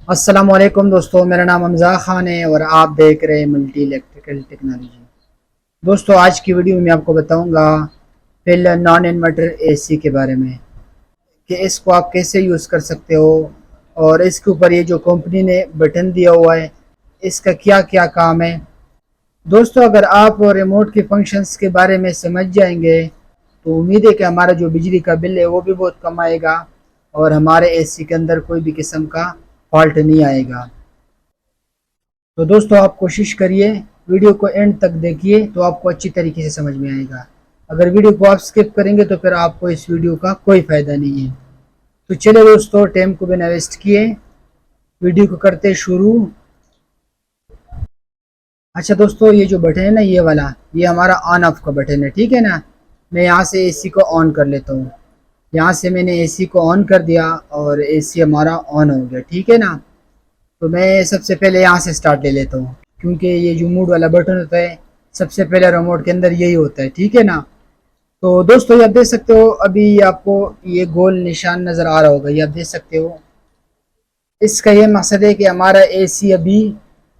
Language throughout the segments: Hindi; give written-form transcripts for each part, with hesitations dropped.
अस्सलामुअलैकुम दोस्तों, मेरा नाम हमज़ा ख़ान है और आप देख रहे हैं मल्टी इलेक्ट्रिकल टेक्नोलॉजी। दोस्तों, आज की वीडियो में आपको बताऊंगा पहले नॉन इन्वर्टर एसी के बारे में कि इसको आप कैसे यूज़ कर सकते हो और इसके ऊपर ये जो कंपनी ने बटन दिया हुआ है इसका क्या क्या काम है। दोस्तों, अगर आप रिमोट के फंक्शंस के बारे में समझ जाएंगे तो उम्मीद है कि हमारा जो बिजली का बिल है वो भी बहुत कम आएगा और हमारे एसी के अंदर कोई भी किस्म का फॉल्ट नहीं आएगा। तो दोस्तों, आप कोशिश करिए वीडियो को एंड तक देखिए तो आपको अच्छी तरीके से समझ में आएगा। अगर वीडियो को आप स्किप करेंगे तो फिर आपको इस वीडियो का कोई फ़ायदा नहीं है। तो चलिए दोस्तों, टाइम को बिना वेस्ट किए वीडियो को करते शुरू। अच्छा दोस्तों, ये जो बटन है ना, ये वाला, ये हमारा ऑन ऑफ का बटन है, ठीक है ना। मैं यहाँ से एसी को ऑन कर लेता हूँ। यहाँ से मैंने एसी को ऑन कर दिया और एसी हमारा ऑन हो गया, ठीक है ना। तो मैं सबसे पहले यहाँ से स्टार्ट ले लेता हूँ क्योंकि ये जो मूड वाला बटन होता है सबसे पहले रिमोट के अंदर यही होता है, ठीक है ना। तो दोस्तों, ये आप देख सकते हो, अभी आपको ये गोल निशान नज़र आ रहा होगा, ये आप देख सकते हो। इसका ये मकसद है कि हमारा एसी अभी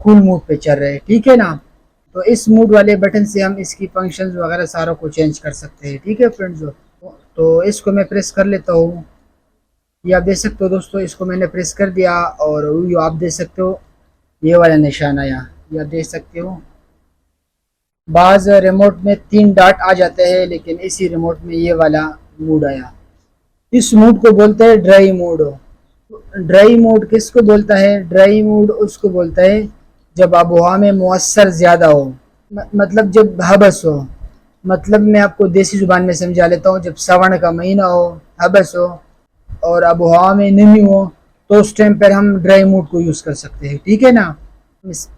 कूल मूड पे चल रहा है, ठीक है ना। तो इस मूड वाले बटन से हम इसकी फंक्शंस वगैरह सारों को चेंज कर सकते हैं, ठीक है फ्रेंड्स। तो इसको मैं प्रेस कर लेता हूँ। ये आप देख सकते हो दोस्तों, इसको मैंने प्रेस कर दिया और ये आप देख सकते हो, ये वाला निशान आया, ये आप देख सकते हो। बाज़ रिमोट में 3 डॉट आ जाते हैं लेकिन इसी रिमोट में ये वाला मूड आया। इस मूड को बोलते हैं ड्राई मूड। ड्राई मूड किसको बोलता है? ड्राई मूड उसको बोलता है जब आबोहवा में मौसर ज़्यादा हो, मतलब जब हबस हो। मतलब मैं आपको देसी ज़ुबान में समझा लेता हूँ, जब सावन का महीना हो, हबस हो और आबोहवा में नमी हो तो उस टाइम पर हम ड्राई मूड को यूज़ कर सकते हैं, ठीक है ना।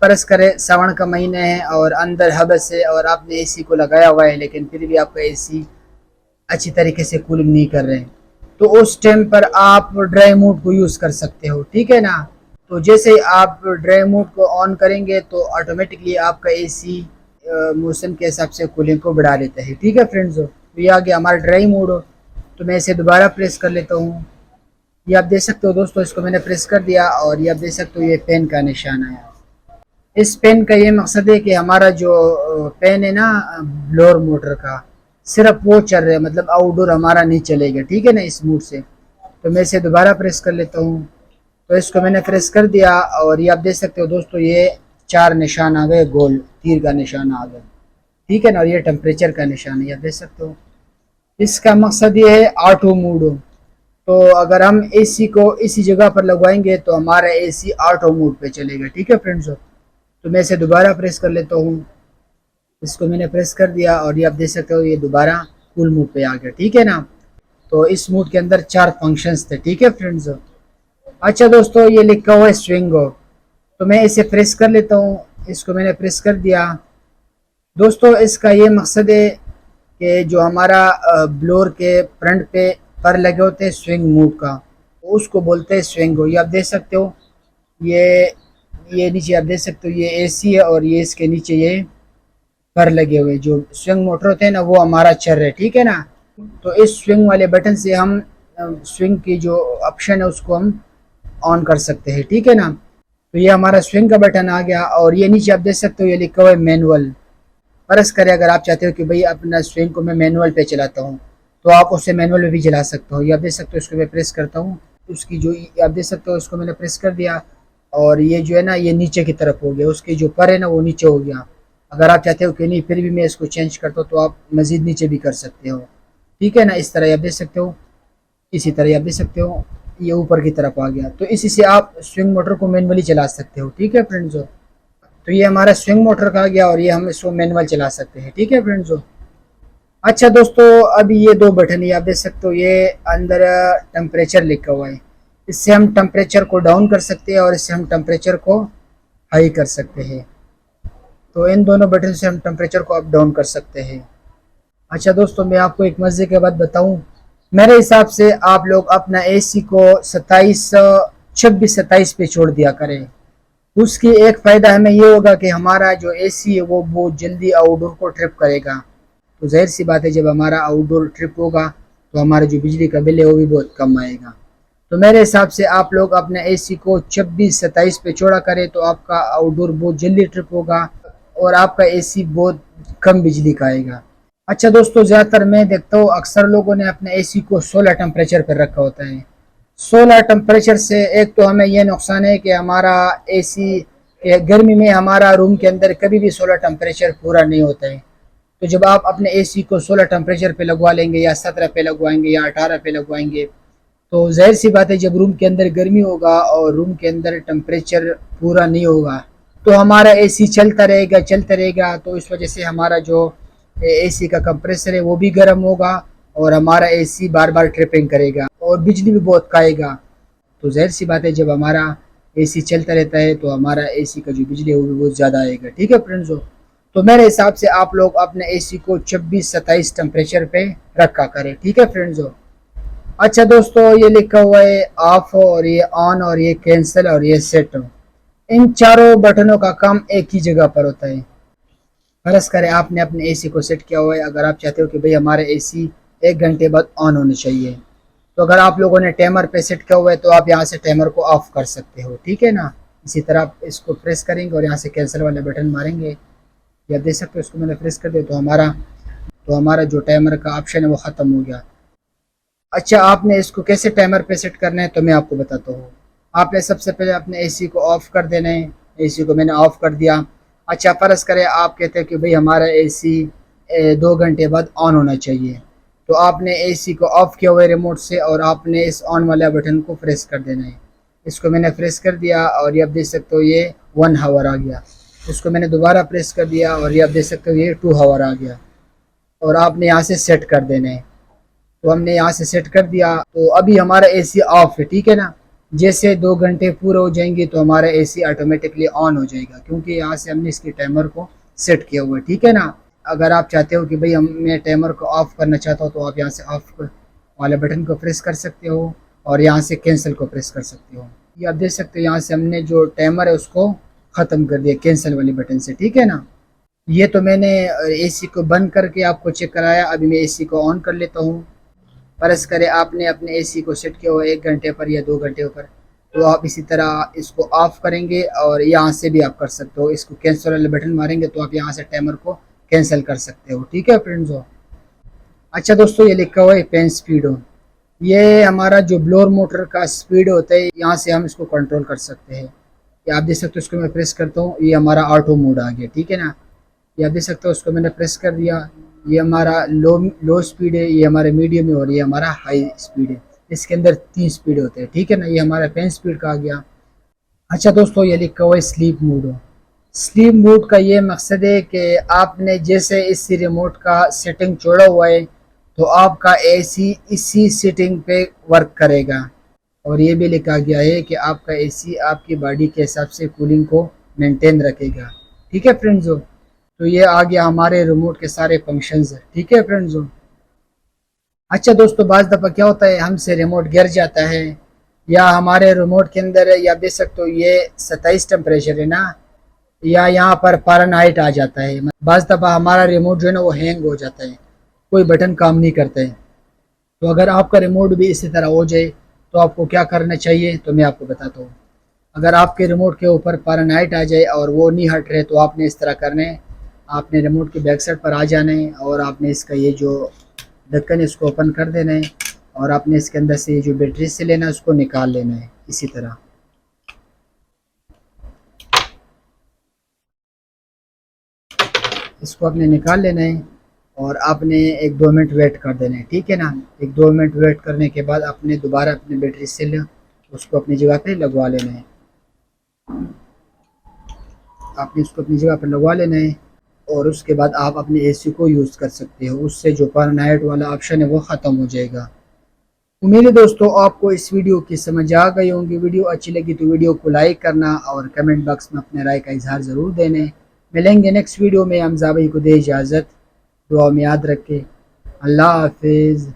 परस करें सावन का महीना है और अंदर हबस है और आपने एसी को लगाया हुआ है लेकिन फिर भी आपका एसी अच्छी तरीके से कूलिंग नहीं कर रहे हैं, तो उस टाइम पर आप ड्राई मोड को यूज़ कर सकते हो, ठीक है ना। तो जैसे ही आप ड्राई मोड को ऑन करेंगे तो ऑटोमेटिकली आपका एसी मौसम के हिसाब से कूलिंग को बढ़ा लेता है, ठीक है फ्रेंड्स। तो ये आ गया हमारा ड्राई मोड। तो मैं इसे दोबारा प्रेस कर लेता हूँ। ये आप देख सकते हो दोस्तों, इसको मैंने प्रेस कर दिया और ये आप देख सकते हो, ये पेन का निशान आया। इस पेन का ये मकसद है कि हमारा जो पेन है ना, ब्लोअर मोटर का, सिर्फ वो चल रहा है, मतलब आउटडोर हमारा नहीं चलेगा, ठीक है ना, इस मूड से। तो मैं इसे दोबारा प्रेस कर लेता हूँ। तो इसको मैंने प्रेस कर दिया और ये आप देख सकते हो दोस्तों, ये 4 निशान आ गए, गोल तीर का निशान आ गया, ठीक है ना। और ये टेम्परेचर का निशान है, ये आप देख सकते हो। इसका मकसद ये है ऑटो मूड। तो अगर हम एसी को इसी जगह पर लगवाएंगे तो हमारा एसी ऑटो मोड पे चलेगा, ठीक है फ्रेंड्स। तो मैं इसे दोबारा प्रेस कर लेता हूँ। इसको मैंने प्रेस कर दिया और ये आप देख सकते हो, ये दोबारा कूल मोड पे आ गया, ठीक है ना। तो इस मोड के अंदर 4 फंक्शंस थे, ठीक है फ्रेंड्स। अच्छा दोस्तों, ये लिखा हुआ है स्विंगो, तो मैं इसे प्रेस कर लेता हूँ। इसको मैंने प्रेस कर दिया। दोस्तों, इसका ये मकसद है कि जो हमारा ब्लोअर के फ्रंट पे पर लगे होते हैं स्विंग मोड का, उसको बोलते हैं स्विंगो। ये आप देख सकते हो, ये ये नीचे आप देख सकते हो, ये एसी है और ये इसके नीचे ये पर लगे हुए जो स्विंग मोटर होते हैं ना, वो हमारा चल रहा है, ठीक है ना। तो इस स्विंग वाले बटन से हम स्विंग की जो ऑप्शन है उसको हम ऑन कर सकते हैं, ठीक है ना। तो ये हमारा स्विंग का बटन आ गया और ये नीचे आप देख सकते हो, ये लिखा हुआ है मैनुअल। फर्ज करें अगर आप चाहते हो कि भाई अपना स्विंग को मैं मैनुअल पे चलाता हूँ तो आप उससे मैनुअल में भी चला सकते हो। ये आप देख सकते हो, इसको मैं प्रेस करता हूँ, उसकी जो आप देख सकते हो, उसको मैंने प्रेस कर दिया और ये जो है ना, ये नीचे की तरफ हो गया, उसकी जो पर है ना वो नीचे हो गया। अगर आप चाहते हो कि नहीं फिर भी मैं इसको चेंज करता हूँ तो आप मज़ीद नीचे भी कर सकते हो, ठीक है ना। इस तरह आप देख सकते हो, इसी तरह आप देख सकते हो, ये ऊपर की तरफ आ गया। तो इसी से आप स्विंग मोटर को मैनुअली चला सकते हो, ठीक है फ्रेंड्स। तो ये हमारा स्विंग मोटर का आ गया और ये हम इसको मैनुअल चला सकते हैं, ठीक है फ्रेंड्स। अच्छा दोस्तों, अभी ये 2 बटन ये आप देख सकते हो, ये अंदर टेम्परेचर लिखा हुआ है। इससे हम टेम्परेचर को डाउन कर सकते हैं और इससे हम टेम्परेचर को हाई कर सकते हैं। तो इन दोनों बटन से हम टेम्परेचर को अप डाउन कर सकते हैं। अच्छा दोस्तों, मैं आपको एक मज़े के बात बताऊं, मेरे हिसाब से आप लोग अपना एसी को 27 26 27 पे छोड़ दिया करें। उसकी एक फ़ायदा हमें ये होगा कि हमारा जो एसी है वो बहुत जल्दी आउटडोर को ट्रिप करेगा। तो ज़ाहिर सी बात है, जब हमारा आउटडोर ट्रिप होगा तो हमारा जो बिजली का बिल है वो भी बहुत कम आएगा। तो मेरे हिसाब से आप लोग अपने एसी को 26-27 पे चौड़ा करें तो आपका आउटडोर बहुत जल्दी ट्रिप होगा और आपका एसी बहुत कम बिजली का आएगा। अच्छा दोस्तों, ज़्यादातर मैं देखता हूँ अक्सर लोगों ने अपने एसी को 16 टेम्परेचर पर रखा होता है। 16 टेम्परेचर से एक तो हमें यह नुकसान है कि हमारा एसी गर्मी में हमारा रूम के अंदर कभी भी 16 टेम्परेचर पूरा नहीं होता है। तो जब आप अपने एसी को 16 टेम्परेचर पे लगवा लेंगे या 17 पे लगवाएंगे या 18 पे लगवाएंगे तो ज़ाहिर सी बात है जब रूम के अंदर गर्मी होगा और रूम के अंदर टेम्परेचर पूरा नहीं होगा तो हमारा एसी चलता रहेगा तो इस वजह से हमारा जो एसी का कंप्रेसर है वो भी गर्म होगा और हमारा एसी बार बार ट्रिपिंग करेगा और बिजली भी बहुत खाएगा। तो ज़ाहिर सी बात है जब हमारा एसी चलता रहता है तो हमारा एसी का जो बिजली है वो भी बहुत ज़्यादा आएगा। ठीक है फ्रेंड्स, तो मेरे हिसाब से आप लोग अपने एसी को 26-27 टेम्परेचर पे रखा करें। ठीक है फ्रेंड्स। अच्छा दोस्तों, ये लिखा हुआ है ऑफ और ये ऑन और ये कैंसिल और ये सेट। इन चारों बटनों का काम एक ही जगह पर होता है। फर्ज करें आपने अपने एसी को सेट किया हुआ है, अगर आप चाहते हो कि भाई हमारा एसी 1 घंटे बाद ऑन होना चाहिए तो अगर आप लोगों ने टाइमर पे सेट किया हुआ है तो आप यहाँ से टाइमर को ऑफ कर सकते हो। ठीक है ना। इसी तरह आप इसको प्रेस करेंगे और यहाँ से कैंसिल वाले बटन मारेंगे, या देख सकते हो इसको मैंने प्रेस कर दिया तो हमारा जो टाइमर का ऑप्शन है वो ख़त्म हो गया। अच्छा, आपने इसको कैसे टाइमर पे सेट करना है तो मैं आपको बताता हूँ। आपने सबसे पहले अपने एसी को ऑफ़ कर देना है। एसी को मैंने ऑफ़ कर दिया। अच्छा, फ़र्ज करें आप कहते हैं कि भाई हमारा एसी 2 घंटे बाद ऑन होना चाहिए, तो आपने एसी को ऑफ़ किया हुआ है रिमोट से और आपने इस ऑन वाला बटन को प्रेस कर देना है। इसको मैंने प्रेस कर दिया और ये आप देख सकते हो ये 1 आवर आ गया। इसको मैंने दोबारा प्रेस कर दिया और ये आप देख सकते हो ये 2 आवर आ गया और आपने यहाँ से सेट कर देना है। तो हमने यहाँ से सेट कर दिया तो अभी हमारा एसी ऑफ है। ठीक है ना। जैसे 2 घंटे पूरे हो जाएंगे तो हमारा एसी ऑटोमेटिकली ऑन हो जाएगा क्योंकि यहाँ से हमने इसके टाइमर को सेट किया हुआ है। ठीक है ना। अगर आप चाहते हो कि भाई मैं टाइमर को ऑफ करना चाहता हूँ तो आप यहाँ से ऑफ वाले बटन को प्रेस कर सकते हो और यहाँ से कैंसिल को प्रेस कर सकते हो। ये आप देख सकते हो यहाँ से हमने जो टाइमर है उसको ख़त्म कर दिया कैंसिल वाले बटन से। ठीक है ना। ये तो मैंने एसी को बंद करके आपको चेक कराया। अभी मैं एसी को ऑन कर लेता हूँ। फर्ज करें आपने अपने एसी को सेट किया हुआ 1 घंटे पर या 2 घंटे पर, तो आप इसी तरह इसको ऑफ करेंगे और यहाँ से भी आप कर सकते हो। इसको कैंसिल वाले बटन मारेंगे तो आप यहाँ से टाइमर को कैंसिल कर सकते हो। ठीक है फ्रेंड्स। अच्छा दोस्तों, ये लिखा हुआ है पेन स्पीड ऑन। ये हमारा जो ब्लोअर मोटर का स्पीड होता है, यहाँ से हम इसको कंट्रोल कर सकते हैं। ये आप देख सकते हो, इसको मैं प्रेस करता हूँ, ये हमारा ऑटो मोड आ गया। ठीक है ना। ये आप देख सकते हो, उसको मैंने प्रेस कर दिया। ये हमारा लो स्पीड है, ये हमारा मीडियम है और ये हमारा हाई स्पीड है। इसके अंदर 3 स्पीड होते हैं। ठीक है ना। ये हमारा 10 स्पीड का आ गया। अच्छा दोस्तों, ये लिखा हुआ है स्लीप मोड। स्लीप मोड का ये मकसद है कि आपने जैसे इस रिमोट का सेटिंग छोड़ा हुआ है तो आपका एसी इसी सेटिंग पे वर्क करेगा। और ये भी लिखा गया है कि आपका एसी आपकी बॉडी के हिसाब से कूलिंग को मेंटेन रखेगा। ठीक है फ्रेंड्स। तो ये आ गया हमारे रिमोट के सारे फंक्शंस। ठीक है फ्रेंड्स। अच्छा दोस्तों, बाज़ दफ़ा क्या होता है हमसे रिमोट गिर जाता है या हमारे रिमोट के अंदर या देख सकते हो ये 27 टेम्परेचर है ना, या यहाँ पर फ़ारेनहाइट आ जाता है। बाज़ दफ़ा हमारा रिमोट जो है ना वो हैंग हो जाता है, कोई बटन काम नहीं करता है। तो अगर आपका रिमोट भी इसी तरह हो जाए तो आपको क्या करना चाहिए तो मैं आपको बताता हूँ। अगर आपके रिमोट के ऊपर फ़ारेनहाइट आ जाए और वो नहीं हट रहे तो आपने इस तरह करना है, आपने रिमोट के बैक साइड पर आ जाना है और आपने इसका ये जो ढक्कन है इसको ओपन कर देना है और आपने इसके अंदर से ये जो बैटरी से लेना है उसको निकाल लेना है। इसी तरह इसको आपने निकाल लेना है और आपने 1-2 मिनट वेट कर देना है। ठीक है ना। 1-2 मिनट वेट करने के बाद आपने दोबारा अपनी बैटरी से उसको अपनी जगह पे लगवा लेना है। आपने उसको अपनी जगह पर लगवा लेना है और उसके बाद आप अपने एसी को यूज़ कर सकते हो। उससे जो फ़ारेनहाइट वाला ऑप्शन है वो ख़त्म हो जाएगा। उम्मीद है दोस्तों आपको इस वीडियो की समझ आ गई होंगी। वीडियो अच्छी लगी तो वीडियो को लाइक करना और कमेंट बॉक्स में अपने राय का इजहार ज़रूर देने। मिलेंगे नेक्स्ट वीडियो में। हमजा भाई को दे इजाज़त। दुआ में याद रखें। अल्लाह हाफिज़।